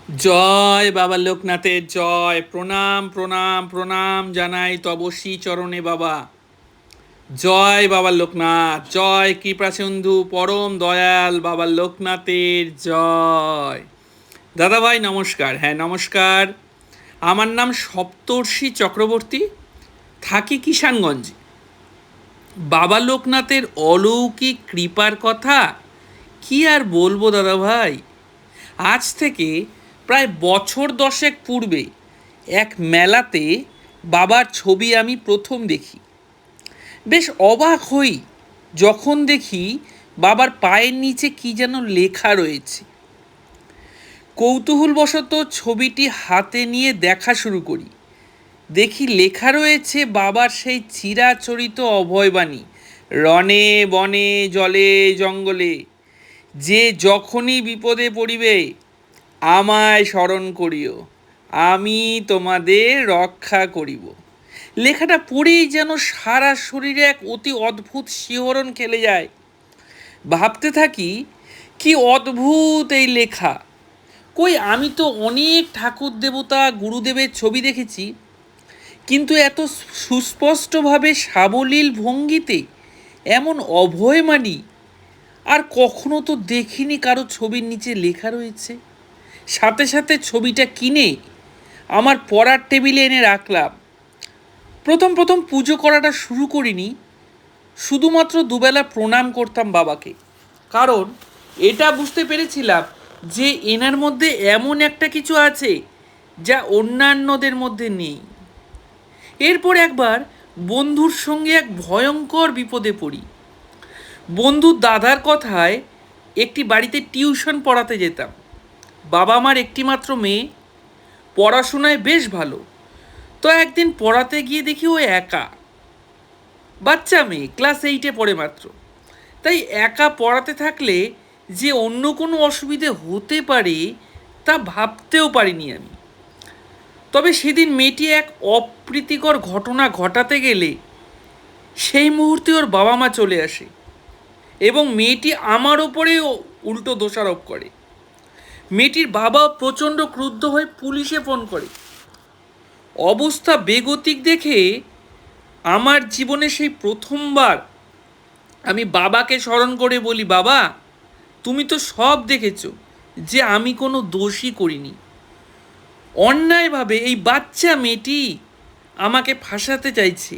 জয় বাবা লোকনাথের জয়। প্রণাম প্রণাম প্রণাম জানাই তব শ্রী চরণে বাবা। জয় বাবা লোকনাথ, জয় কৃপাসিন্ধু পরম দয়াল বাবা লোকনাথের জয়। দাদা ভাই নমস্কার। হ্যাঁ নমস্কার। আমার নাম সপ্তর্ষি চক্রবর্তী, থাকি কিষানগঞ্জে। বাবা লোকনাথের অলৌকিক কৃপার কথা কি আর বলবো দাদা ভাই। আজ থেকে প্রায় বছর 10 পূর্বে এক মেলাতে বাবার ছবি আমি প্রথম দেখি। বেশ অবাক হই যখন দেখি বাবার পায়ের নিচে কি যেন লেখা রয়েছে। কৌতূহলবশত ছবিটি হাতে নিয়ে দেখা শুরু করি। দেখি লেখা রয়েছে বাবার সেই চিরাচরিত অভয়বাণী, রণে বনে জলে জঙ্গলে যে যখনই বিপদে পড়িবে আমায় স্মরণ করিও, আমি তোমাদের রক্ষা করিব। লেখাটা পড়েই যেন সারা শরীরে এক অতি অদ্ভুত শিহরণ খেলে যায়। ভাবতে থাকি কি অদ্ভুত এই লেখা। কই আমি তো অনেক ঠাকুর দেবতা গুরুদেবের ছবি দেখেছি, কিন্তু এত সুস্পষ্টভাবে সাবলীল ভঙ্গিতে এমন অভয়বাণী আর কখনো তো দেখিনি কারো ছবির নিচে লেখা রয়েছে। সাথে সাথে ছবিটা কিনে আমার পড়ার টেবিলে এনে রাখলাম। প্রথম প্রথম পুজো করাটা শুরু করিনি, শুধুমাত্র দুবেলা প্রণাম করতাম বাবাকে। কারণ এটা বুঝতে পেরেছিলাম যে এনার মধ্যে এমন একটা কিছু আছে যা অন্যান্যদের মধ্যে নেই। এরপর একবার বন্ধুর সঙ্গে এক ভয়ঙ্কর বিপদে পড়ি। বন্ধুর দাদার কথায় একটি বাড়িতে টিউশন পড়াতে যেতাম। বাবা আমার একটিমাত্র মেয়ে, পড়াশোনায় বেশ ভালো। তো একদিন পড়াতে গিয়ে দেখি ও একা, বাচ্চা মেয়ে, ক্লাস 8-এ পড়ে মাত্র। তাই একা পড়াতে থাকলে যে অন্য কোনো অসুবিধে হতে পারে তা ভাবতেও পারিনি আমি। তবে সেদিন মেয়েটি এক অপ্রীতিকর ঘটনা ঘটাতে গেলে সেই মুহূর্তে ওর বাবা মা চলে আসে এবং মেয়েটি আমার ওপরেও উল্টো দোষারোপ করে। মেয়েটির বাবা প্রচণ্ড ক্রুদ্ধ হয়ে পুলিশে ফোন করে। অবস্থা বেগতিক দেখে আমার জীবনে সেই প্রথমবার আমি বাবাকে স্মরণ করে বলি, বাবা তুমি তো সব দেখেছো যে আমি কোনো দোষই করিনি। অন্যায়ভাবে এই বাচ্চা মেয়েটি আমাকে ফাঁসাতে চাইছে,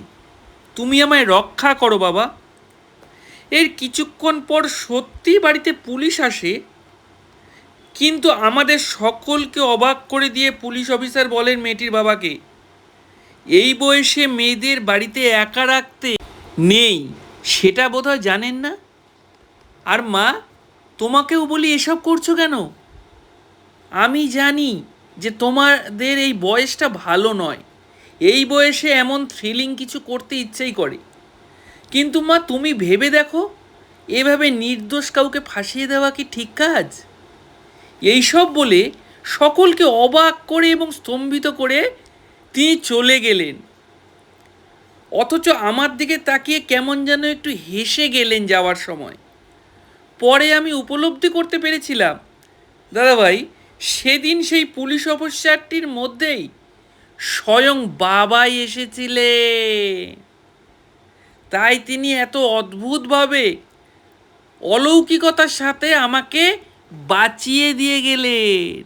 তুমি আমায় রক্ষা করো বাবা। এর কিছুক্ষণ পর সত্যি বাড়িতে পুলিশ আসে, কিন্তু আমাদের সকলকে অবাক করে দিয়ে পুলিশ অফিসার বলেন মেয়েটির বাবাকে, এই বয়সে মেয়েদের বাড়িতে একা রাখতে নেই, সেটা বোধহয় জানেন না। আর মা, তোমাকেও বলি এসব করছো কেন? আমি জানি যে তোমাদের এই বয়সটা ভালো নয়, এই বয়সে এমন থ্রিলিং কিছু করতে ইচ্ছেই করে, কিন্তু মা তুমি ভেবে দেখো এভাবে নির্দোষ কাউকে ফাঁসিয়ে দেওয়া কি ঠিক কাজ? এইসব বলে সকলকে অবাক করে এবং স্তম্ভিত করে তিনি চলে গেলেন। অথচ আমার দিকে তাকিয়ে কেমন যেন একটু হেসে গেলেন যাওয়ার সময়। পরে আমি উপলব্ধি করতে পেরেছিলাম দাদাভাই, সেদিন সেই পুলিশ অফিসারটির মধ্যেই স্বয়ং বাবাই এসেছিলেন। তাই তিনি এত অদ্ভুতভাবে অলৌকিকতার সাথে আমাকে বাঁচিয়ে দিয়ে গেলেন।